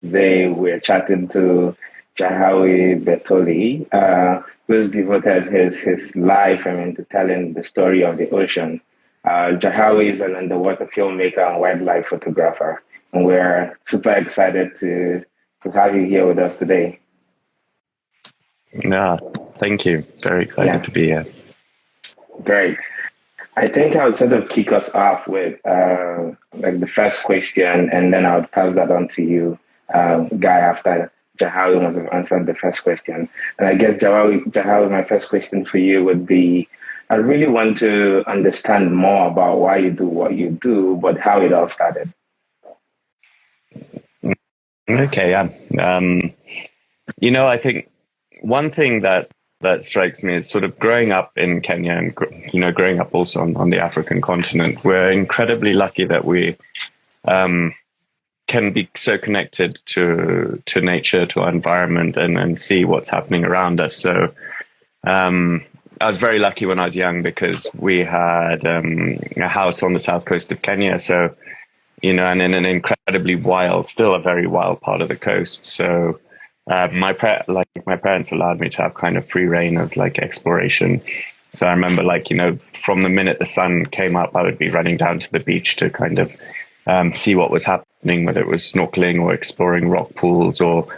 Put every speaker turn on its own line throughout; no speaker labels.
Today we're chatting to Jahawi Bertolli, who's devoted his life, to telling the story of the ocean. Jahawi is an underwater filmmaker and wildlife photographer, and we're super excited to have you here with us today.
Yeah, thank you. Very excited to be here.
Great. I think I would sort of kick us off with like the first question, and then I would pass that on to you, Guy, after Jahawi must have answered the first question. And I guess, Jahawi, my first question for you would be, I really want to understand more about why you do what you do, but how it all started.
Okay, yeah. I think one thing that strikes me is sort of growing up in Kenya and, growing up also on the African continent. We're incredibly lucky that we can be so connected to nature, to our environment, and see what's happening around us. So I was very lucky when I was young because we had a house on the south coast of Kenya. So, and in an incredibly wild, still a very wild part of the coast. So my parents allowed me to have kind of free reign of exploration. So I remember from the minute the sun came up, I would be running down to the beach to kind of see what was happening, whether it was snorkeling or exploring rock pools, or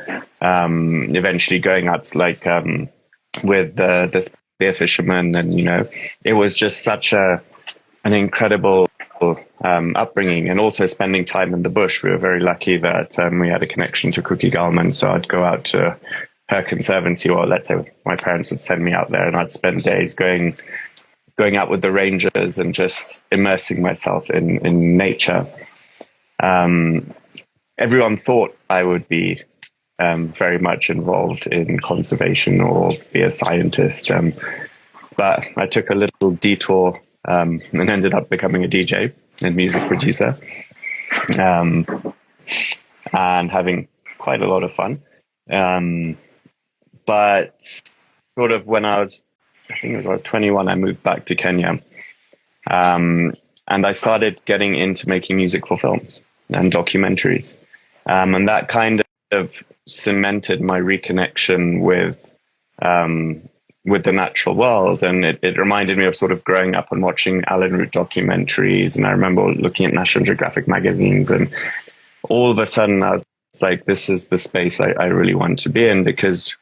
eventually going out with the spear fishermen. And, it was just such an incredible upbringing, and also spending time in the bush. We were very lucky that we had a connection to Cookie Gallman, so I'd go out to her conservancy, or let's say my parents would send me out there, and I'd spend days going out with the rangers and just immersing myself in nature. Everyone thought I would be very much involved in conservation or be a scientist, but I took a little detour and ended up becoming a DJ and music producer, and having quite a lot of fun. But sort of when I was 21, I moved back to Kenya, and I started getting into making music for films and documentaries, and that kind of cemented my reconnection with the natural world. And it reminded me of sort of growing up and watching Alan Root documentaries. And I remember looking at National Geographic magazines, and all of a sudden I was like, this is the space I really want to be in, because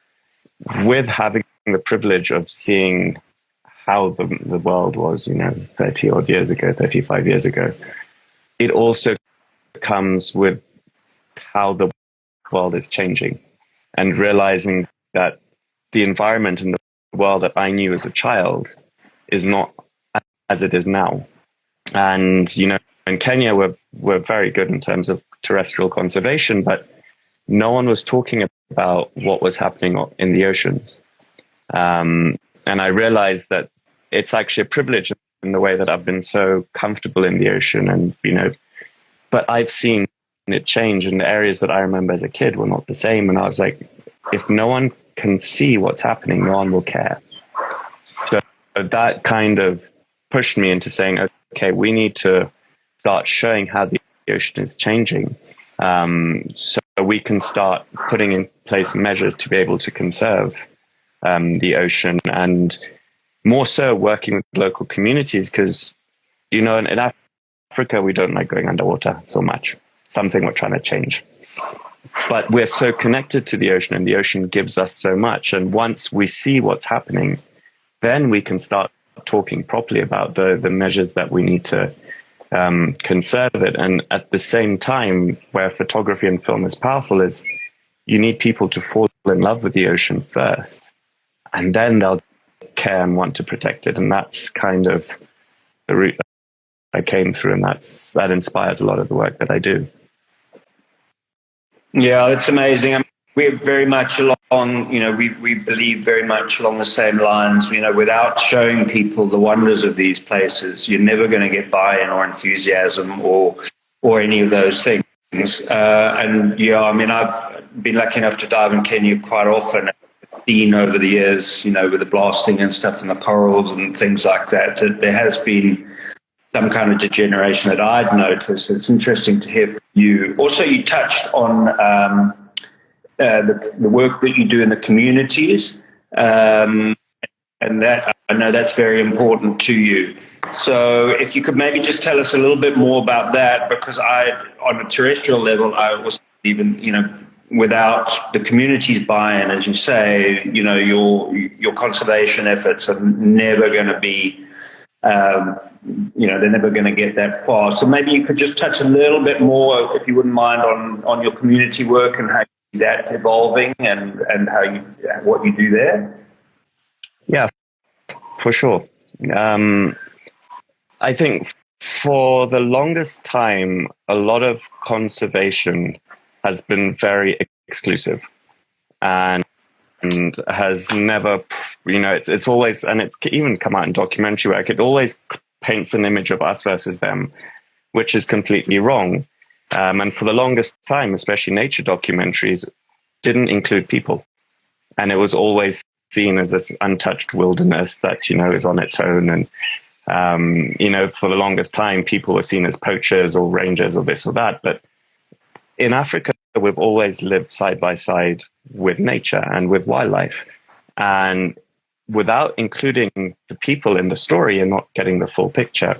with having the privilege of seeing how the world was, 30 odd years ago, 35 years ago, it also comes with how the world is changing, and realizing that the environment and the world that I knew as a child is not as it is now. And, in Kenya, we're very good in terms of terrestrial conservation, but no one was talking about what was happening in the oceans. And I realized that it's actually a privilege in the way that I've been so comfortable in the ocean, and, but I've seen it change, and the areas that I remember as a kid were not the same. And I was like, if no one can see what's happening, no one will care. So that kind of pushed me into saying, okay, we need to start showing how the ocean is changing, so we can start putting in place measures to be able to conserve the ocean, and more so working with local communities, because, in Africa, we don't like going underwater so much. Something we're trying to change. But we're so connected to the ocean, and the ocean gives us so much. And once we see what's happening, then we can start talking properly about the measures that we need to conserve it. And at the same time, where photography and film is powerful, is you need people to fall in love with the ocean first, and then they'll care and want to protect it. And that's kind of the route I came through, and that inspires a lot of the work that I do.
Yeah, it's amazing. I mean, we're very much along, we believe very much along the same lines. Without showing people the wonders of these places, you're never going to get buy-in or enthusiasm or any of those things. And yeah, I mean, I've been lucky enough to dive in Kenya quite often. I've seen over the years, with the blasting and stuff and the corals and things like that, there has been some kind of degeneration that I'd noticed. It's interesting to hear you. Also, you touched on the work that you do in the communities, and that I know that's very important to you. So, if you could maybe just tell us a little bit more about that, because on a terrestrial level, I was even, without the community's buy-in, as you say, your conservation efforts are never going to be, they're never going to get that far. So maybe you could just touch a little bit more, if you wouldn't mind, on your community work and how you see that evolving and what you do there.
Yeah, for sure. I think for the longest time, a lot of conservation has been very exclusive and has never, it's always, and it's even come out in documentary work, it always paints an image of us versus them, which is completely wrong. And for the longest time, especially nature documentaries, didn't include people. And it was always seen as this untouched wilderness that, is on its own. And, for the longest time, people were seen as poachers or rangers or this or that. But in Africa, we've always lived side by side with nature and with wildlife. And without including the people in the story, you're not getting the full picture.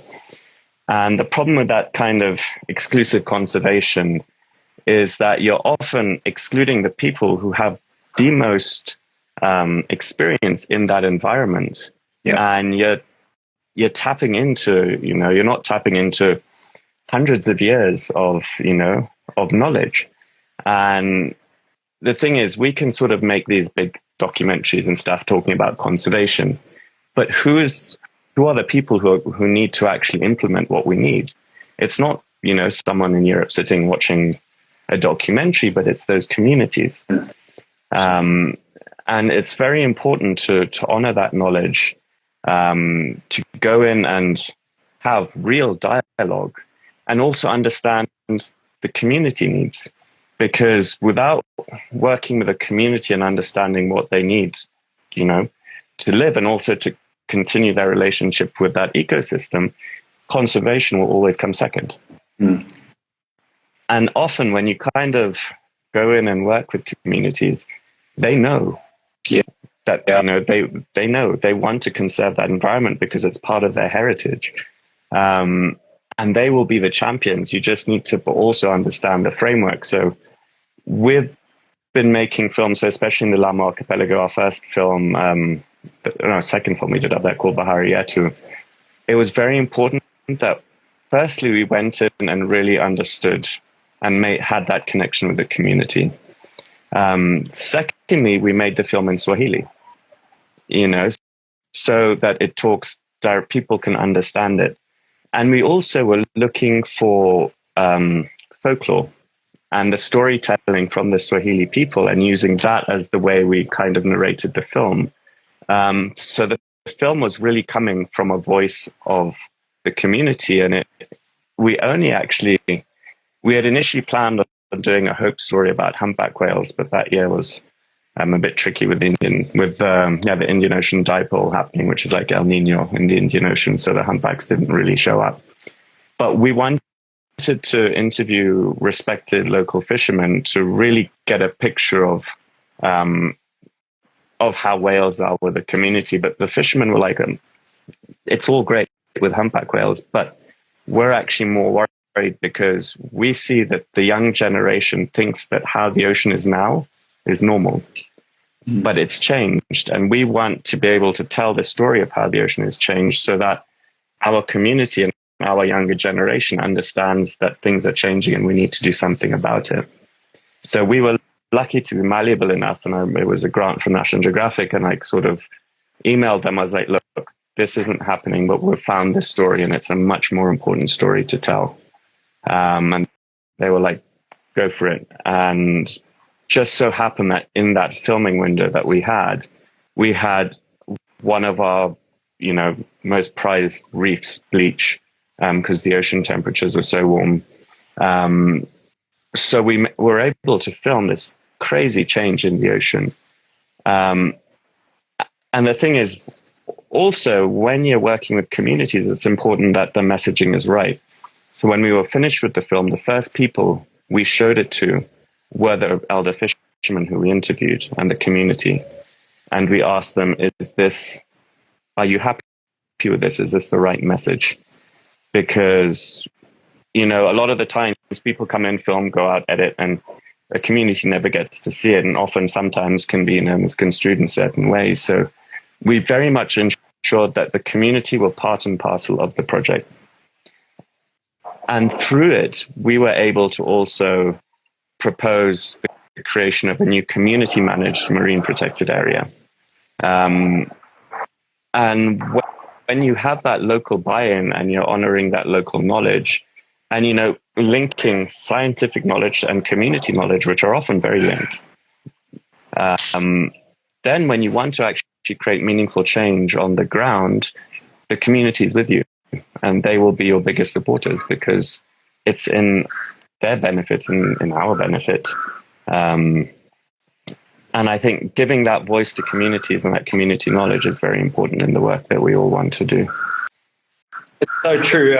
And the problem with that kind of exclusive conservation is that you're often excluding the people who have the most experience in that environment. Yeah. And you're tapping into, you're not tapping into hundreds of years of knowledge. And the thing is, we can sort of make these big documentaries and stuff talking about conservation, but who are the people who need to actually implement what we need? It's not, someone in Europe sitting watching a documentary, but it's those communities. And it's very important to honor that knowledge, to go in and have real dialogue and also understand the community needs. Because without working with a community and understanding what they need, to live and also to continue their relationship with that ecosystem, conservation will always come second. Mm. And often when you kind of go in and work with communities, they know that, they know they want to conserve that environment because it's part of their heritage. And they will be the champions. You just need to also understand the framework. So we've been making films, so especially in the Lama Archipelago, our first film, second film we did up there called Bahari Yetu. It was very important that firstly we went in and really understood and had that connection with the community. Secondly, we made the film in Swahili, so that it talks, people can understand it. And we also were looking for folklore and the storytelling from the Swahili people and using that as the way we kind of narrated the film. So the film was really coming from a voice of the community. And we had initially planned on doing a hope story about humpback whales, but that year was a bit tricky with the Indian Ocean dipole happening, which is like El Nino in the Indian Ocean. So the humpbacks didn't really show up. But we wanted to interview respected local fishermen to really get a picture of how whales are with the community. But the fishermen were like, it's all great with humpback whales, but we're actually more worried because we see that the young generation thinks that how the ocean is now is normal, but it's changed. And we want to be able to tell the story of how the ocean has changed so that our community and our younger generation understands that things are changing and we need to do something about it. So we were lucky to be malleable enough, and it was a grant from National Geographic, and I sort of emailed them. I was like, look, this isn't happening, but we've found this story and it's a much more important story to tell. And they were like, go for it. And just so happened that in that filming window that we had one of our, most prized reefs bleach, because the ocean temperatures were so warm. So we were able to film this crazy change in the ocean. And the thing is, also, when you're working with communities, it's important that the messaging is right. So when we were finished with the film, the first people we showed it to were the elder fishermen who we interviewed and the community. And we asked them, are you happy with this? Is this the right message? Because, a lot of the times people come in, film, go out, edit, and the community never gets to see it, and often sometimes can be misconstrued in certain ways. So we very much ensured that the community were part and parcel of the project. And through it, we were able to also propose the creation of a new community-managed marine protected area. And when you have that local buy-in and you're honoring that local knowledge, and, linking scientific knowledge and community knowledge, which are often very linked, then when you want to actually create meaningful change on the ground, the community is with you, and they will be your biggest supporters because it's in their benefit and in our benefit. And I think giving that voice to communities and that community knowledge is very important in the work that we all want to do.
It's so true.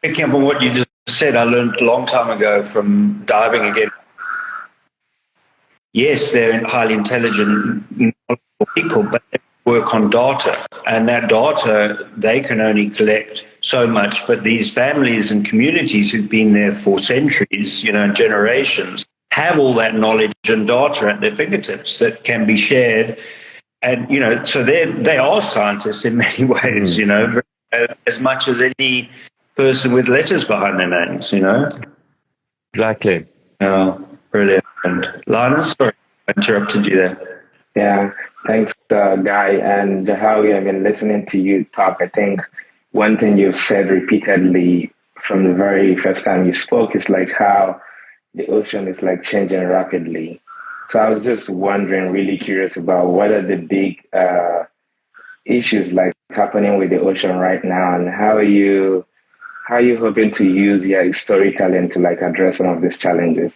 Picking up on what you just said, I learned a long time ago from diving again. Yes, they're highly intelligent, knowledgeable people, but they work on data. And that data, they can only collect so much. But these families and communities who've been there for centuries, generations, have all that knowledge and data at their fingertips that can be shared. And, so they are scientists in many ways, as much as any person with letters behind their names,
Exactly.
Oh, brilliant. Linus, sorry, I interrupted you there.
Yeah, thanks, Guy. And Jahawi, I've been listening to you talk. I think one thing you've said repeatedly from the very first time you spoke is like how the ocean is like changing rapidly. So I was just wondering, really curious about what are the big issues like happening with the ocean right now, and how are you hoping to use your storytelling to like address some of these challenges?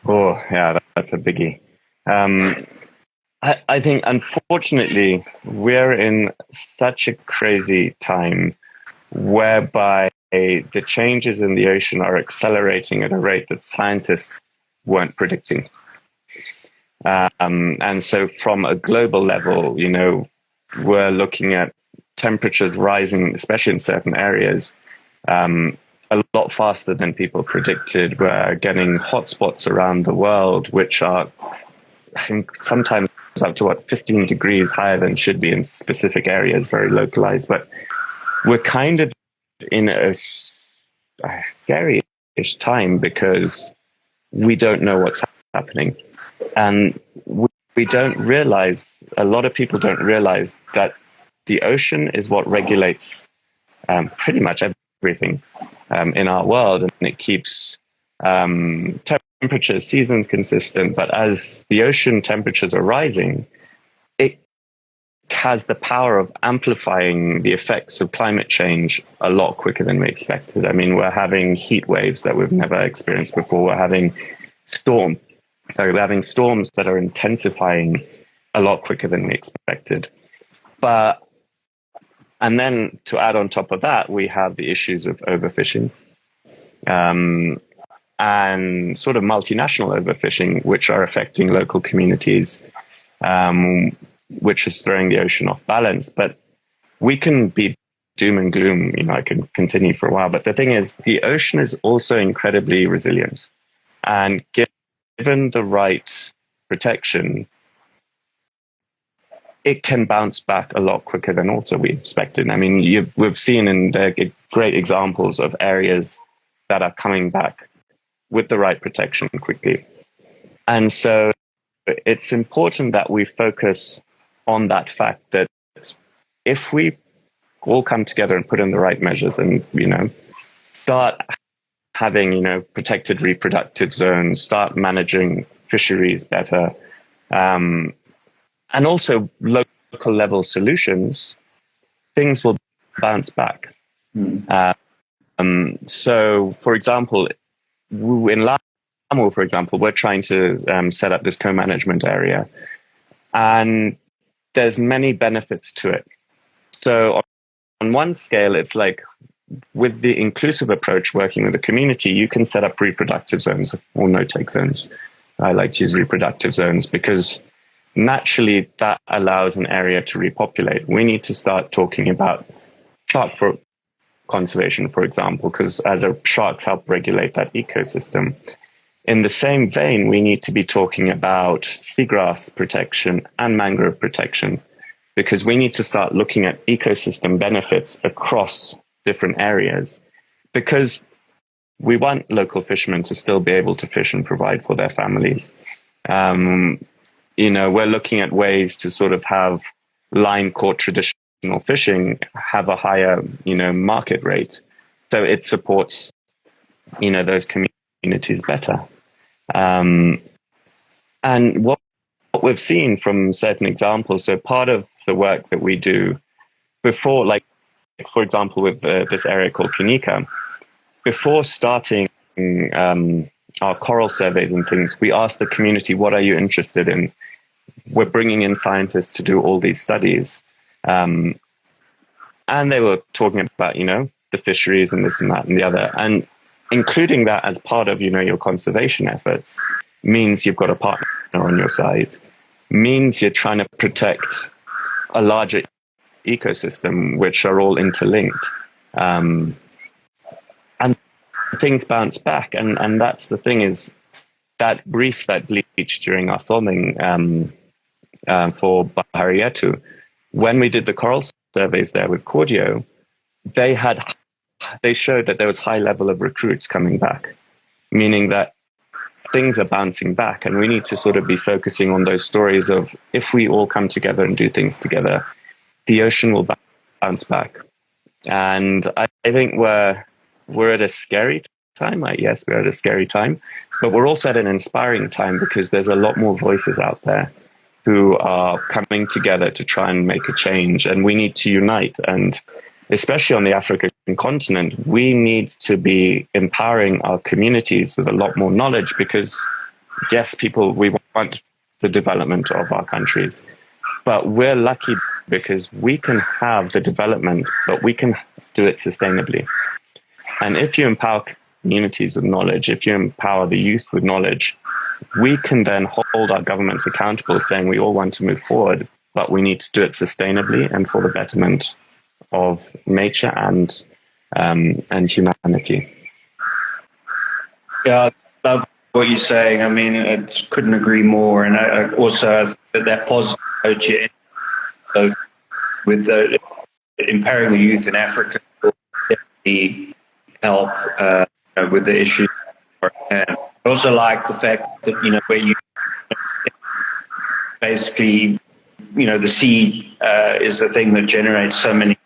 Oh, yeah, that's a biggie. I think, unfortunately, we're in such a crazy time whereby the changes in the ocean are accelerating at a rate that scientists weren't predicting. And so from a global level, we're looking at temperatures rising, especially in certain areas, a lot faster than people predicted. We're getting hotspots around the world, which are, I think, sometimes up to 15 degrees higher than should be in specific areas, very localized. But we're kind of in a scary-ish time because we don't know what's happening. And we don't realize, a lot of people don't realize that the ocean is what regulates pretty much everything in our world. And it keeps temperatures, seasons consistent. But as the ocean temperatures are rising, it has the power of amplifying the effects of climate change a lot quicker than we expected. I mean, we're having heat waves that we've never experienced before. We're having storms that are intensifying a lot quicker than we expected. And then to add on top of that, we have the issues of overfishing and sort of multinational overfishing, which are affecting local communities, which is throwing the ocean off balance. But we can be doom and gloom, I can continue for a while. But the thing is, the ocean is also incredibly resilient. And given the right protection, it can bounce back a lot quicker than also we expected. I mean, we've seen in great examples of areas that are coming back with the right protection quickly. And so it's important that we focus on that fact that if we all come together and put in the right measures and, start having, protected reproductive zones, start managing fisheries better, and also local level solutions, things will bounce back. So, for example, in Lamu, for example, we're trying to set up this co-management area, and there's many benefits to it. So on one scale, it's like with the inclusive approach, working with the community, you can set up reproductive zones or no-take zones. I like to use reproductive zones because naturally that allows an area to repopulate. We need to start talking about shark conservation, for example, because as sharks help regulate that ecosystem. In the same vein, we need to be talking about seagrass protection and mangrove protection, because we need to start looking at ecosystem benefits across different areas, because we want local fishermen to still be able to fish and provide for their families. We're looking at ways to sort of have line caught traditional fishing have a higher, market rate. So it supports, those communities better. And what we've seen from certain examples, so part of the work that we do before, like, for example, with this area called Punica, before starting our coral surveys and things, we asked the community, what are you interested in? We're bringing in scientists to do all these studies. And they were talking about, the fisheries and this and that and the other. And including that as part of, your conservation efforts means you've got a partner on your side, means you're trying to protect a larger ecosystem, which are all interlinked. And things bounce back. And that's the thing, is that reef that bleached during our filming for Bahariatu, when we did the coral surveys there with Cordio, they showed that there was high level of recruits coming back, meaning that things are bouncing back, and we need to sort of be focusing on those stories of, if we all come together and do things together, the ocean will bounce back. And I think we're at a scary time. Yes, we're at a scary time, but we're also at an inspiring time, because there's a lot more voices out there who are coming together to try and make a change, and we need to unite. And especially on the African continent, we need to be empowering our communities with a lot more knowledge, because yes, we want the development of our countries, but we're lucky because we can have the development, but we can do it sustainably. And if you empower communities with knowledge, if you empower the youth with knowledge, we can then hold our governments accountable, saying we all want to move forward, but we need to do it sustainably and for the betterment of nature and humanity.
Yeah, I love what you're saying. I mean, I just couldn't agree more. And I also think that positive approach with empowering the youth in Africa will definitely help with the issue. And I also like the fact that, where you basically, the sea is the thing that generates so many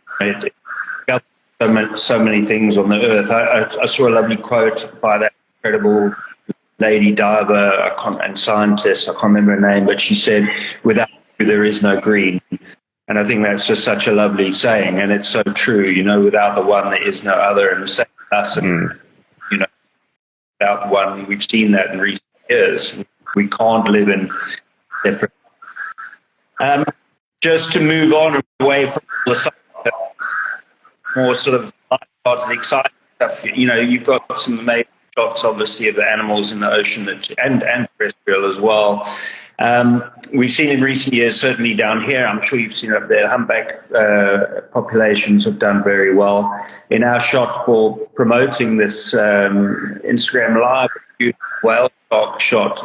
things on the earth. I saw a lovely quote by that incredible lady diver and scientist, I can't remember her name, but she said, without you, there is no green. And I think that's just such a lovely saying, and it's so true, without the one, there is no other. And the same with us, and, without the one, we've seen that in recent years. We can't live in separate. Just to move on away from the more sort of light-hearted, exciting stuff, you've got some amazing shots, obviously, of the animals in the ocean and terrestrial as well. We've seen in recent years, certainly down here, I'm sure you've seen it up there, humpback populations have done very well. In our shot for promoting this Instagram Live whale shot,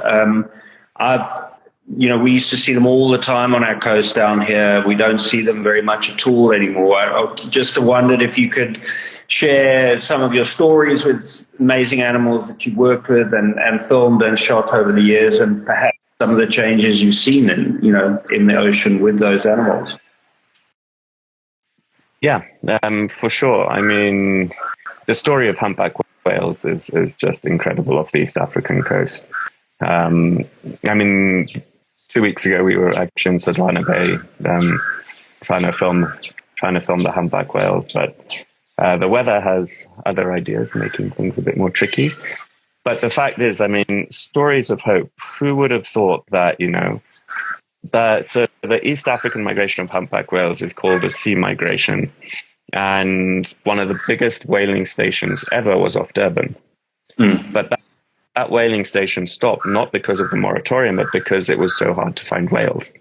we used to see them all the time on our coast down here. We don't see them very much at all anymore. I just wondered if you could share some of your stories with amazing animals that you've worked with and filmed and shot over the years, and perhaps some of the changes you've seen in the ocean with those animals.
Yeah, for sure. I mean, the story of humpback whales is just incredible off the East African coast. 2 weeks ago, we were actually in Sodwana Bay trying to film the humpback whales, but the weather has other ideas, making things a bit more tricky. But the fact is, stories of hope. Who would have thought that, so the East African migration of humpback whales is called a sea migration. And one of the biggest whaling stations ever was off Durban. But that whaling station stopped not because of the moratorium, but because it was so hard to find whales.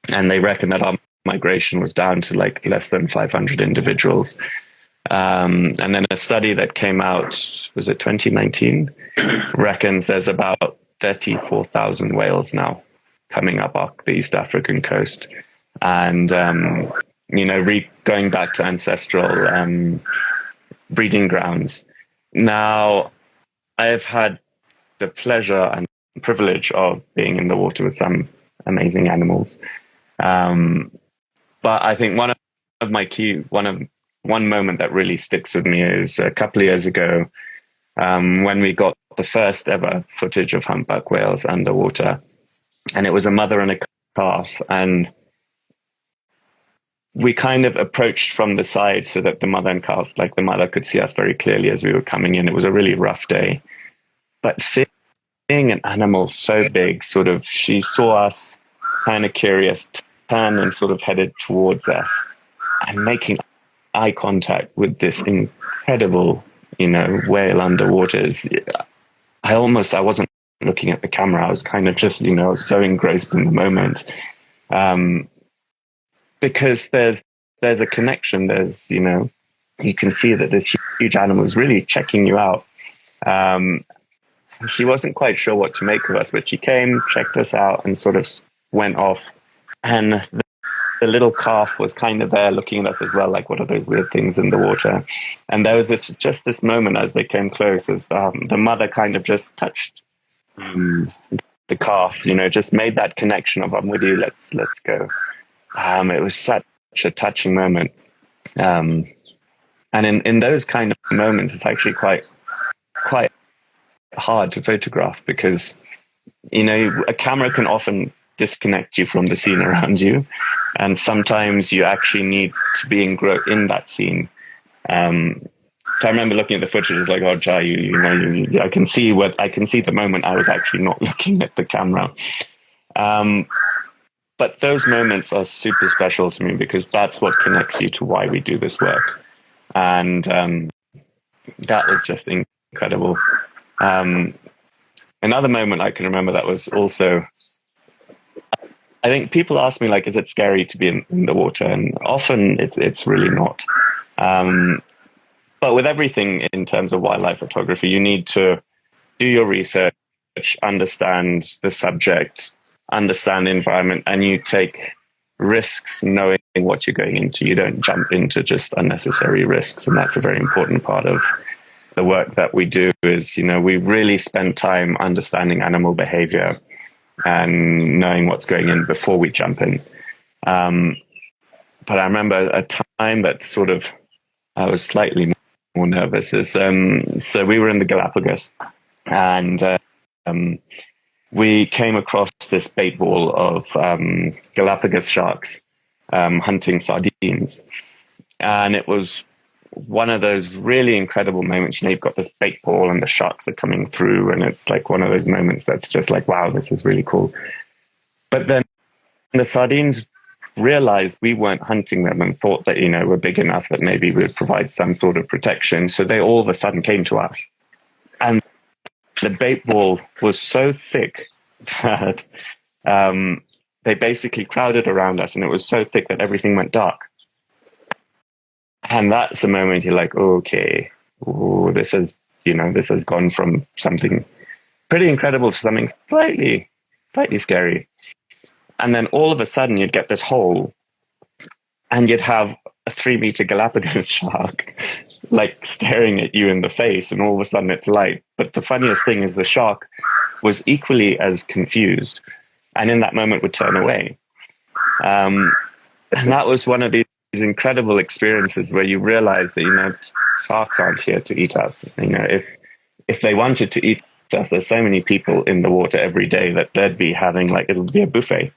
And they reckon that our migration was down to like less than 500 individuals. And then a study that came out, was it 2019, reckons there's about 34,000 whales now coming up the East African coast. And, going back to ancestral breeding grounds. Now, I've had the pleasure and privilege of being in the water with some amazing animals. But I think one moment that really sticks with me is a couple of years ago, when we got the first ever footage of humpback whales underwater, and it was a mother and a calf, and we kind of approached from the side so that the mother and calf, like the mother could see us very clearly as we were coming in. It was a really rough day, but seeing an animal so big, sort of, she saw us, kind of curious, turn and sort of headed towards us, and making eye contact with this incredible, whale underwater. I wasn't looking at the camera. I was kind of just, so engrossed in the moment. Because there's a connection. There's, you can see that this huge animal is really checking you out. She wasn't quite sure what to make of us, but she came, checked us out, and sort of went off. And the little calf was kind of there looking at us as well, like, what are those weird things in the water? And there was this moment as they came close, as the mother kind of just touched the calf, just made that connection of, I'm with you, let's go. It was such a touching moment. And in those kind of moments, it's actually quite hard to photograph, because, a camera can often disconnect you from the scene around you. And sometimes you actually need to be in that scene. So I remember looking at the footage, it's like, oh, Jai, I can see the moment I was actually not looking at the camera. But those moments are super special to me, because that's what connects you to why we do this work. And that was just incredible. Another moment I can remember that was also, I think people ask me, like, is it scary to be in the water? And often it's really not. But with everything in terms of wildlife photography, you need to do your research, understand the subject, understand the environment, and you take risks knowing what you're going into. You don't jump into just unnecessary risks. And that's a very important part of the work that we do is, we really spend time understanding animal behavior and knowing what's going in before we jump in. But I remember a time that sort of, I was slightly more nervous is, so we were in the Galapagos, and we came across this bait ball of Galapagos sharks hunting sardines. And it was one of those really incredible moments. You've got this bait ball and the sharks are coming through, and it's like one of those moments that's just like, wow, this is really cool. But then the sardines realized we weren't hunting them and thought that, we're big enough that maybe we'd provide some sort of protection. So they all of a sudden came to us. And the bait ball was so thick that they basically crowded around us, and it was so thick that everything went dark. And that's the moment you're like, okay, this has gone from something pretty incredible to something slightly scary. And then all of a sudden you'd get this hole, and you'd have a 3-meter Galapagos shark like staring at you in the face, and all of a sudden it's light. But the funniest thing is the shark was equally as confused, and in that moment would turn away. And that was one of these incredible experiences where you realize that, sharks aren't here to eat us. If they wanted to eat us, there's so many people in the water every day that they'd be having, it'll be a buffet.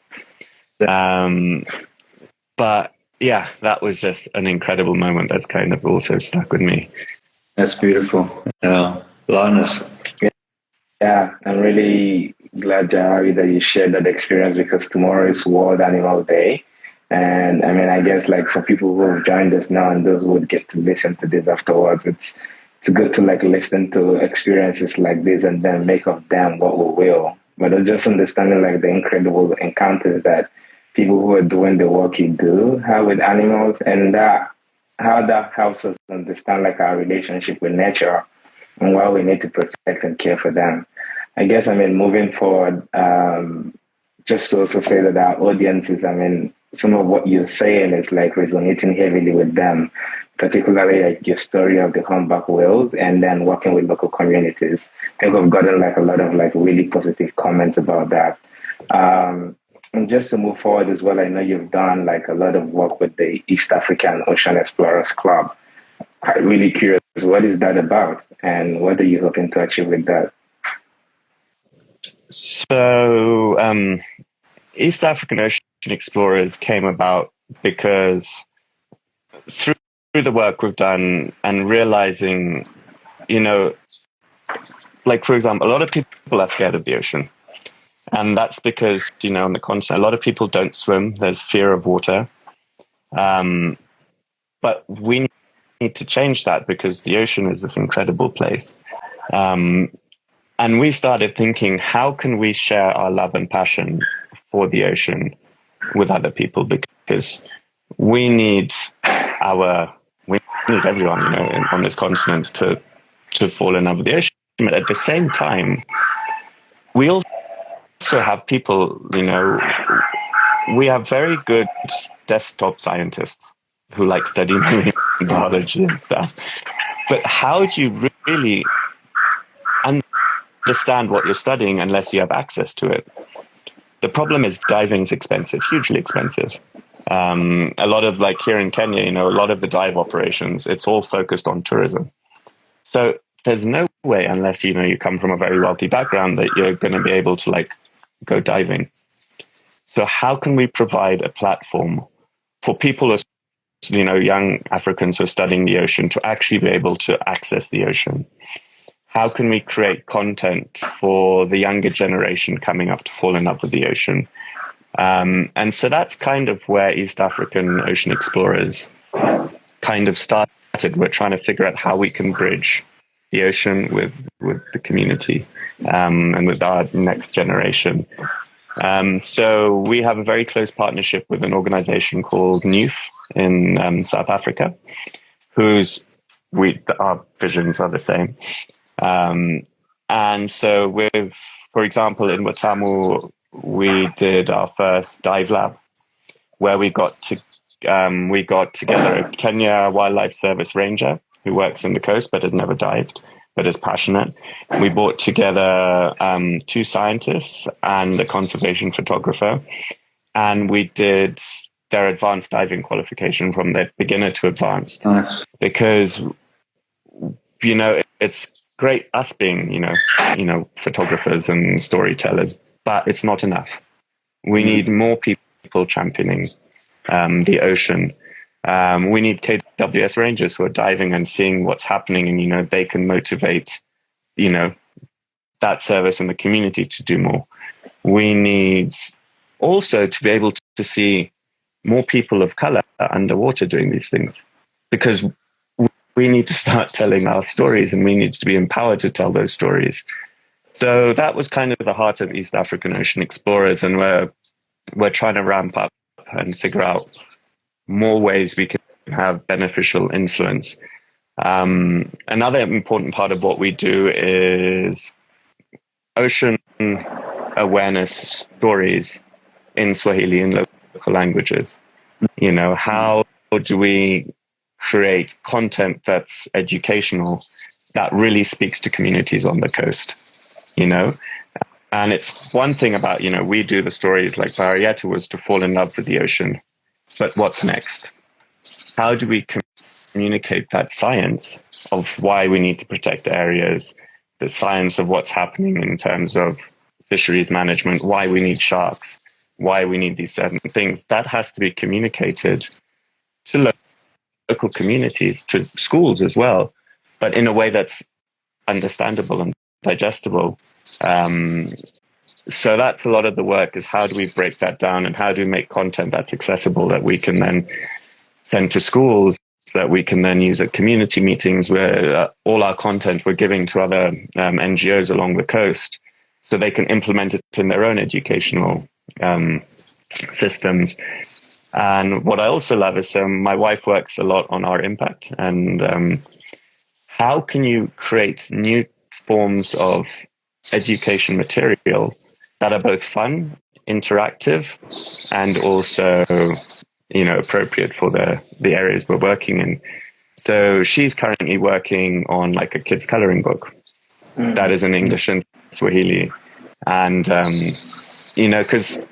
But yeah, that was just an incredible moment that's kind of also stuck with me.
That's beautiful. Linus.
Yeah, I'm really glad, Jahawi, that you shared that experience, because tomorrow is World Animal Day. And I mean, I guess like for people who have joined us now and those who would get to listen to this afterwards, it's good to like listen to experiences like this and then make of them what we will. But just understanding like the incredible encounters that people who are doing the work you do have with animals, and that how that helps us understand like our relationship with nature and why we need to protect and care for them. I guess, I mean, moving forward, just to also say that our audiences, I mean, some of what you're saying is like resonating heavily with them, particularly like your story of the humpback whales and then working with local communities. I think we've gotten like a lot of like really positive comments about that. And just to move forward as well, I know you've done like a lot of work with the East African Ocean Explorers Club. Quite really curious, what is that about and what are you hoping to achieve with that?
So, East African Ocean Explorers came about because through the work we've done and realizing, you know, like, for example, a lot of people are scared of the ocean. And that's because, you know, on the continent, a lot of people don't swim. There's fear of water. But we need to change that because the ocean is this incredible place. And we started thinking, how can we share our love and passion for the ocean with other people? Because we need everyone, you know, on this continent to fall in love with the ocean. But at the same time, we also have people, you know, we have very good desktop scientists who like study marine biology and stuff. But how do you really understand what you're studying unless you have access to it? The problem is diving is expensive, hugely expensive. A lot of, like here in Kenya, you know, a lot of the dive operations, it's all focused on tourism. So there's no way, unless, you know, you come from a very wealthy background, that you're going to be able to like go diving. So how can we provide a platform for people, you know, young Africans who are studying the ocean to actually be able to access the ocean? How can we create content for the younger generation coming up to fall in love with the ocean? And so that's kind of where East African Ocean Explorers kind of started. We're trying to figure out how we can bridge the ocean with the community and with our next generation. So we have a very close partnership with an organization called NUF in South Africa, our visions are the same. And so for example, in Watamu, we did our first dive lab where we got together a Kenya Wildlife Service ranger who works in the coast but has never dived, but is passionate. We brought together 2 scientists and a conservation photographer, and we did their advanced diving qualification from their beginner to advanced.
Nice.
Because, you know, it's great us being, you know, photographers and storytellers, but it's not enough. We need more people championing the ocean. We need KWS rangers who are diving and seeing what's happening, and, you know, they can motivate, you know, that service in the community to do more. We need also to be able to see more people of color underwater doing these things, because we need to start telling our stories and we need to be empowered to tell those stories. So that was kind of the heart of East African Ocean Explorers, and we're trying to ramp up and figure out more ways we can have beneficial influence. Another important part of what we do is ocean awareness stories in Swahili and local languages. You know, how do we create content that's educational, that really speaks to communities on the coast, you know? And it's one thing about, you know, we do the stories like Barrieta was to fall in love with the ocean, but what's next? How do we communicate that science of why we need to protect areas, the science of what's happening in terms of fisheries management, why we need sharks, why we need these certain things? That has to be communicated to local communities, to schools as well, but in a way that's understandable and digestible. So that's a lot of the work, is how do we break that down and how do we make content that's accessible that we can then send to schools, that we can then use at community meetings, where all our content we're giving to other NGOs along the coast so they can implement it in their own educational systems. And what I also love is my wife works a lot on our impact, and how can you create new forms of education material that are both fun, interactive, and also, appropriate for the areas we're working in. So she's currently working on like a kids coloring book that is in English and Swahili. And, because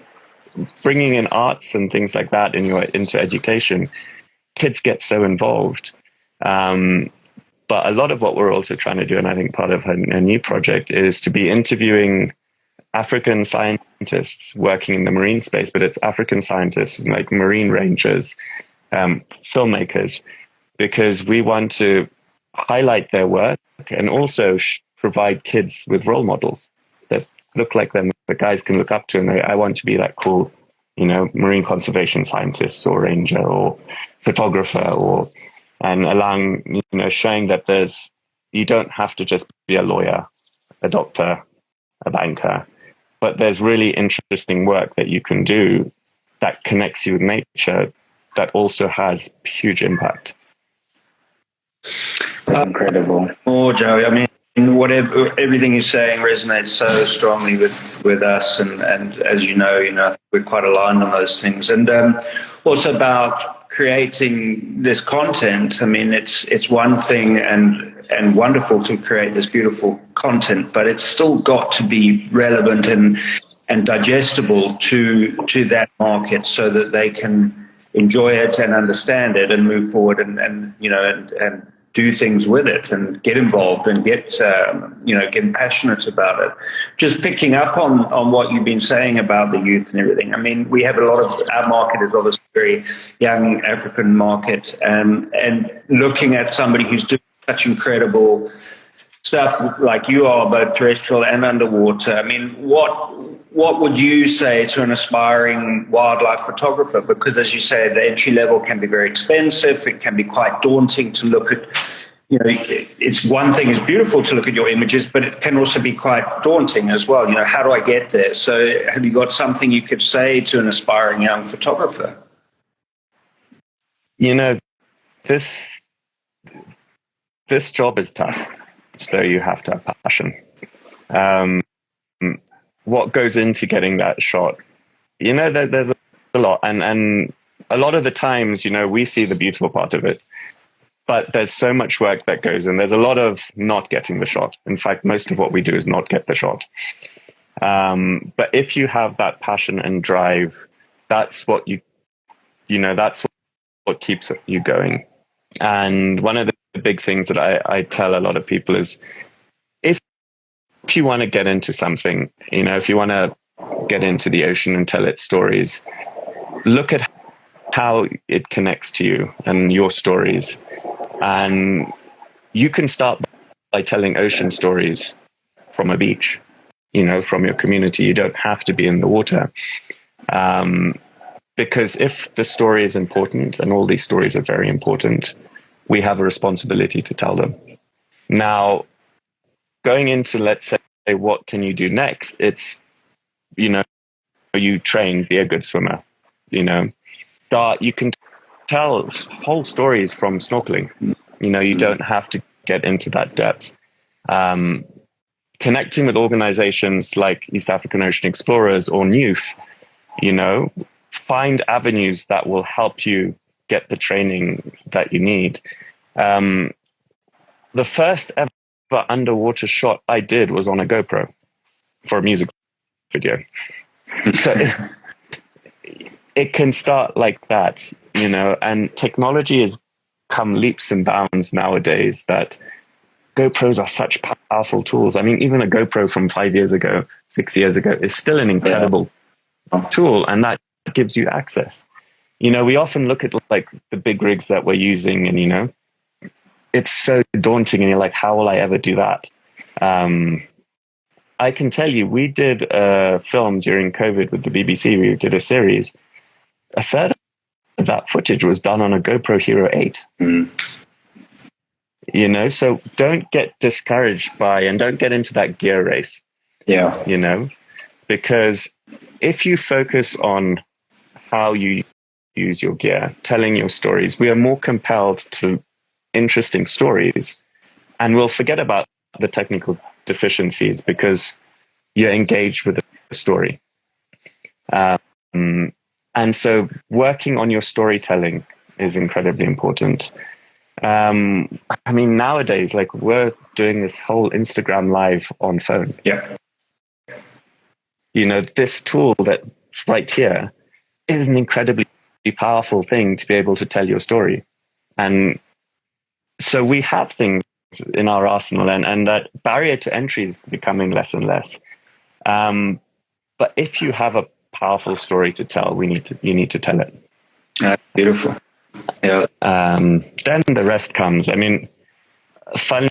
bringing in arts and things like that into education, kids get so involved. But a lot of what we're also trying to do, and I think part of a new project, is to be interviewing African scientists working in the marine space, but it's African scientists like marine rangers, filmmakers, because we want to highlight their work and also provide kids with role models that look like them, that guys can look up to, and I want to be that cool, marine conservation scientist or ranger or photographer, and allowing, showing that you don't have to just be a lawyer, a doctor, a banker, but there's really interesting work that you can do that connects you with nature that also has huge impact.
Incredible.
Joey, I mean, everything you're saying resonates so strongly with us, and as you know, we're quite aligned on those things, and also about creating this content. I mean, it's one thing and wonderful to create this beautiful content, but it's still got to be relevant and digestible to that market, so that they can enjoy it and understand it and move forward and do things with it and get involved and get passionate about it. Just picking up on what you've been saying about the youth and everything. I mean, we have a lot of, our market is obviously a very young African market, and looking at somebody who's doing such incredible stuff like you are, both terrestrial and underwater. I mean, what would you say to an aspiring wildlife photographer? Because as you say, the entry level can be very expensive. It can be quite daunting to look at. It's one thing, it's beautiful to look at your images, but it can also be quite daunting as well. How do I get there? So have you got something you could say to an aspiring young photographer?
This job is tough, so you have to have passion. What goes into getting that shot? There's a lot, and a lot of the times, we see the beautiful part of it, but there's so much work that goes in. There's a lot of not getting the shot. In fact, most of what we do is not get the shot. But if you have that passion and drive, that's what that's what keeps you going. And one of the big things that I tell a lot of people is, if you want to get into something, if you want to get into the ocean and tell its stories, look at how it connects to you and your stories. And you can start by telling ocean stories from a beach, from your community. You don't have to be in the water. Because if the story is important, and all these stories are very important, we have a responsibility to tell them. Now, going into, let's say, what can you do next? It's, you train, be a good swimmer, you can tell whole stories from snorkeling. You don't have to get into that depth. Connecting with organizations like East African Ocean Explorers or NUF, find avenues that will help you get the training that you need. The first ever underwater shot I did was on a GoPro for a music video. So it can start like that, and technology has come leaps and bounds nowadays that GoPros are such powerful tools. I mean, even a GoPro from 5 years ago, 6 years ago is still an incredible tool, and that gives you access. We often look at like the big rigs that we're using, and it's so daunting, and you're like, how will I ever do that? I can tell you, we did a film during COVID with the BBC. We did a series. A third of that footage was done on a GoPro Hero 8. You know, so don't get discouraged by, and don't get into that gear race.
Yeah.
You know, because if you focus on how you use your gear, telling your stories, we are more compelled to interesting stories, and we'll forget about the technical deficiencies because you're engaged with the story. And so working on your storytelling is incredibly important. I mean, nowadays, like, we're doing this whole Instagram live on phone.
Yeah.
You know, this tool that's right here is an incredibly powerful thing to be able to tell your story. And so we have things in our arsenal, and that barrier to entry is becoming less and less. But if you have a powerful story to tell, you need to tell it.
Beautiful. Yeah.
Then the rest comes. I mean, funny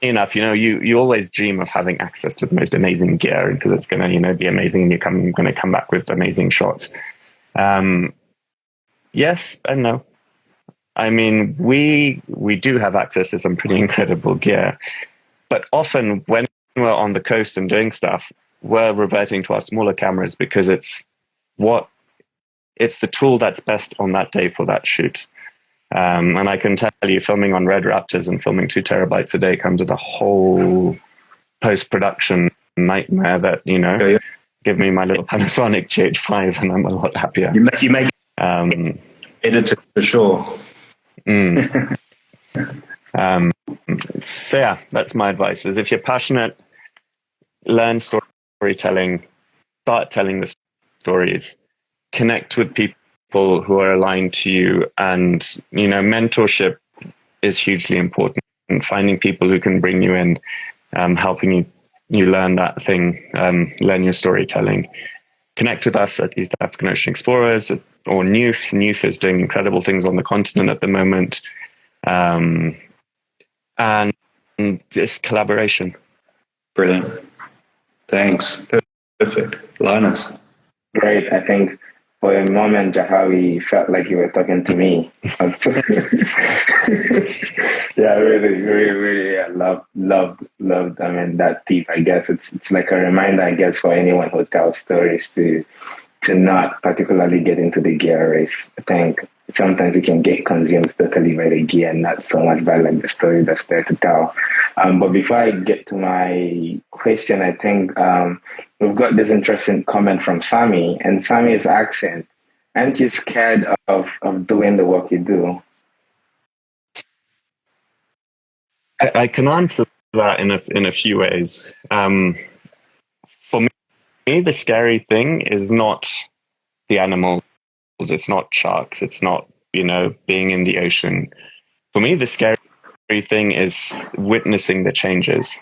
enough, you know, you always dream of having access to the most amazing gear because it's going to, you know, be amazing, and you're going to come back with amazing shots. Yes and no. I mean, we do have access to some pretty incredible gear, but often when we're on the coast and doing stuff, we're reverting to our smaller cameras because it's the tool that's best on that day for that shoot. And I can tell you, filming on Red Raptors and filming 2 terabytes a day comes with a whole post-production nightmare that, you know, give me my little Panasonic GH5 and I'm a lot happier.
You make editor for sure.
So yeah, that's my advice, is if you're passionate, learn storytelling, start telling the stories, connect with people who are aligned to you. And, you know, mentorship is hugely important, and finding people who can bring you in, helping you learn that thing, learn your storytelling. Connect with us at East African Ocean Explorers or Newth. Newth is doing incredible things on the continent at the moment. And this collaboration.
Brilliant. Thanks. Perfect. Linus.
Great. I think for a moment, Jahawi felt like you were talking to me. Yeah, really, I loved. I mean, that tip. I guess it's like a reminder, I guess, for anyone who tells stories to not particularly get into the gear race. I think sometimes you can get consumed totally by the gear and not so much by like the story that's there to tell. But before I get to my question, I think we've got this interesting comment from Sammy, and Sammy is asking, aren't you scared of doing the work you do?
I can answer that in a few ways. For me, the scary thing is not the animals. It's not sharks. It's not, you know, being in the ocean. For me, the scary thing is witnessing the changes.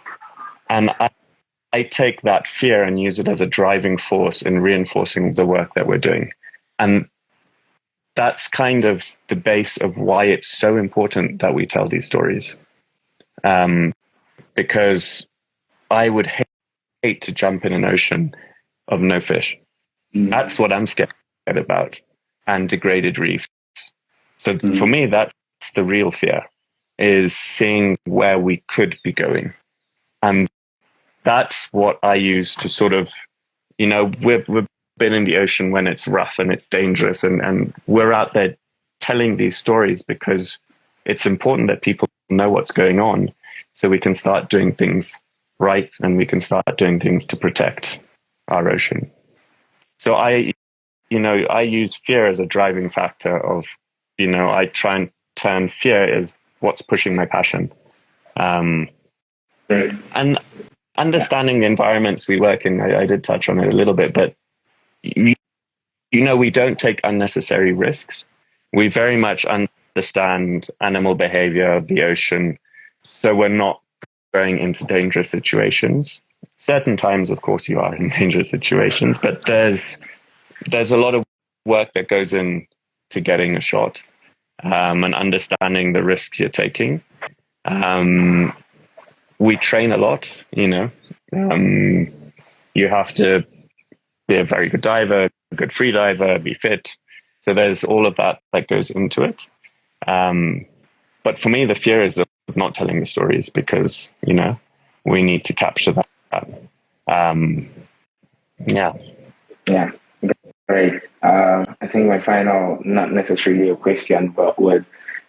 And I take that fear and use it as a driving force in reinforcing the work that we're doing. And that's kind of the base of why it's so important that we tell these stories. Because I would hate to jump in an ocean of no fish. That's what I'm scared about, and degraded reefs. So for me, that's the real fear, is seeing where we could be going. And that's what I use to sort of, you know, we've been in the ocean when it's rough and it's dangerous, and we're out there telling these stories because it's important that people know what's going on, so we can start doing things right, and we can start doing things to protect our ocean. So I use fear as a driving factor of, you know, I try and turn fear as what's pushing my passion. And understanding the environments we work in, I did touch on it a little bit, but you know, we don't take unnecessary risks. We very much understand animal behavior, the ocean, so we're not going into dangerous situations. Certain times, of course, you are in dangerous situations, but there's a lot of work that goes in to getting a shot, and understanding the risks you're taking. We train a lot, you know, You have to be a very good diver, a good free diver, be fit. So there's all of that that goes into it. But for me, the fear is of not telling the stories because, we need to capture that. Yeah.
Yeah. Great. I think my final, not necessarily a question, but would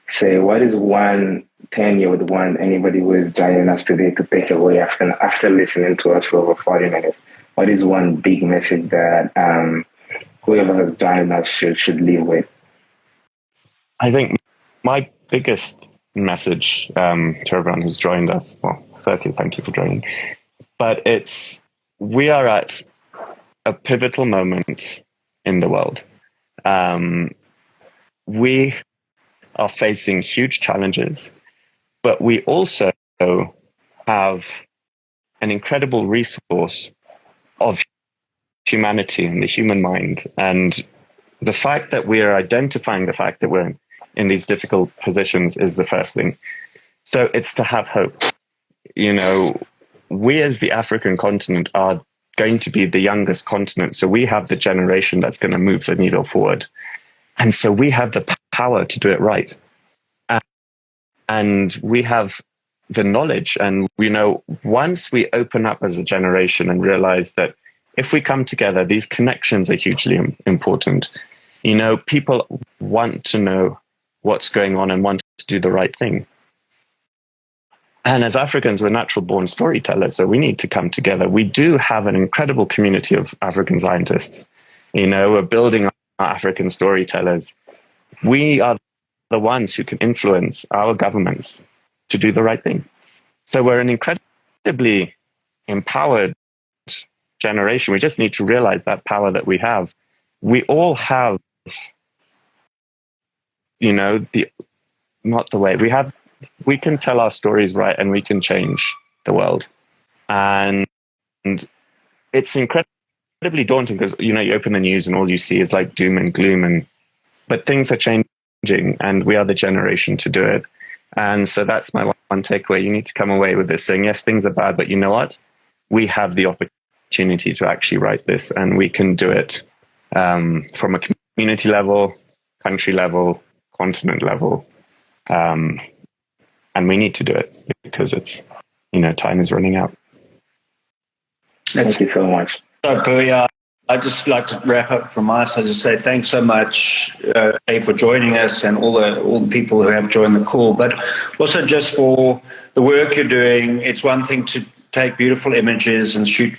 say, what is one thing you would want anybody who is joining us today to take away after listening to us for over 40 minutes? What is one big message that whoever has joined us should leave with?
I think my biggest message to everyone who's joined us, well, firstly, thank you for joining, but we are at a pivotal moment in the world. We are facing huge challenges, but we also have an incredible resource of humanity and the human mind. And the fact that we are identifying the fact that we're in these difficult positions is the first thing. So it's to have hope. We as the African continent are going to be the youngest continent. So we have the generation that's going to move the needle forward. And so we have the power to do it right. And we have the knowledge. And, once we open up as a generation and realize that if we come together, these connections are hugely important. People want to know what's going on and want to do the right thing. And as Africans, we're natural born storytellers, so we need to come together. We do have an incredible community of African scientists. We're building our African storytellers. We are the ones who can influence our governments to do the right thing. So we're an incredibly empowered generation. We just need to realize that power that we have. We all have, we can tell our stories right and we can change the world. And it's incredibly daunting because, you open the news and all you see is like doom and gloom, but things are changing and we are the generation to do it. And so that's my one takeaway. You need to come away with this saying, yes, things are bad, but you know what? We have the opportunity to actually write this and we can do it from a community level, country level, continent level. And we need to do it because it's, time is running out.
Thank you so much.
So, yeah, I'd just like to wrap up from my side to say thanks so much, for joining us and all the people who have joined the call, but also just for the work you're doing. It's one thing to take beautiful images and shoot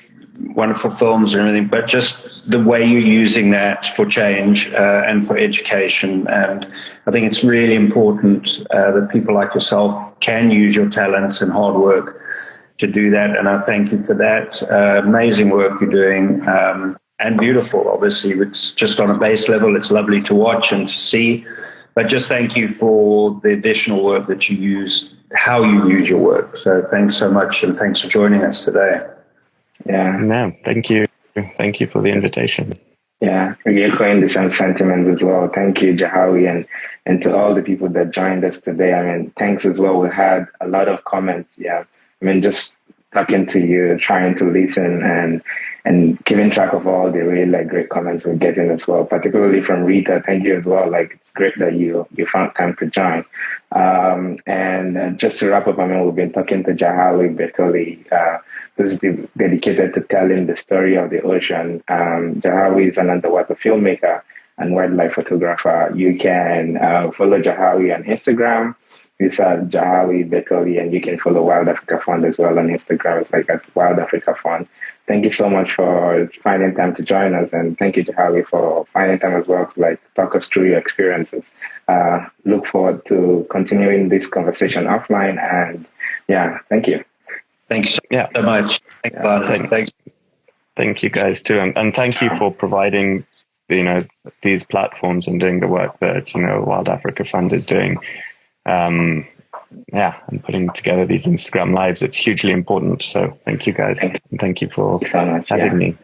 wonderful films and everything, but just the way you're using that for change and for education. And I think it's really important that people like yourself can use your talents and hard work to do that. And I thank you for that. Amazing work you're doing and beautiful, obviously. It's just on a base level. It's lovely to watch and to see. But just thank you for the additional work that you use, how you use your work. So thanks so much, and thanks for joining us today.
Yeah.
No, thank you. Thank you for the invitation.
Yeah, really echoing the same sentiments as well. Thank you, Jahawi, and to all the people that joined us today. Thanks as well. We had a lot of comments. Yeah, just talking to you, trying to listen, and keeping track of all the really great comments we're getting as well, particularly from Rita. Thank you as well. It's great that you found time to join. And just to wrap up, we've been talking to Jahawi Bertolli, who's dedicated to telling the story of the ocean. Jahawi is an underwater filmmaker and wildlife photographer. You can follow Jahawi on Instagram. It's at Jahawi Bertolli, and you can follow Wild Africa Fund as well on Instagram. It's at Wild Africa Fund. Thank you so much for finding time to join us, and thank you, Jahawi, for finding time as well to talk us through your experiences. Look forward to continuing this conversation offline, and yeah, thank you.
Thanks so much.
Thank you guys too, and thank you for providing these platforms and doing the work that Wild Africa Fund is doing. And putting together these Instagram lives, it's hugely important. So thank you guys. Thank you for having me.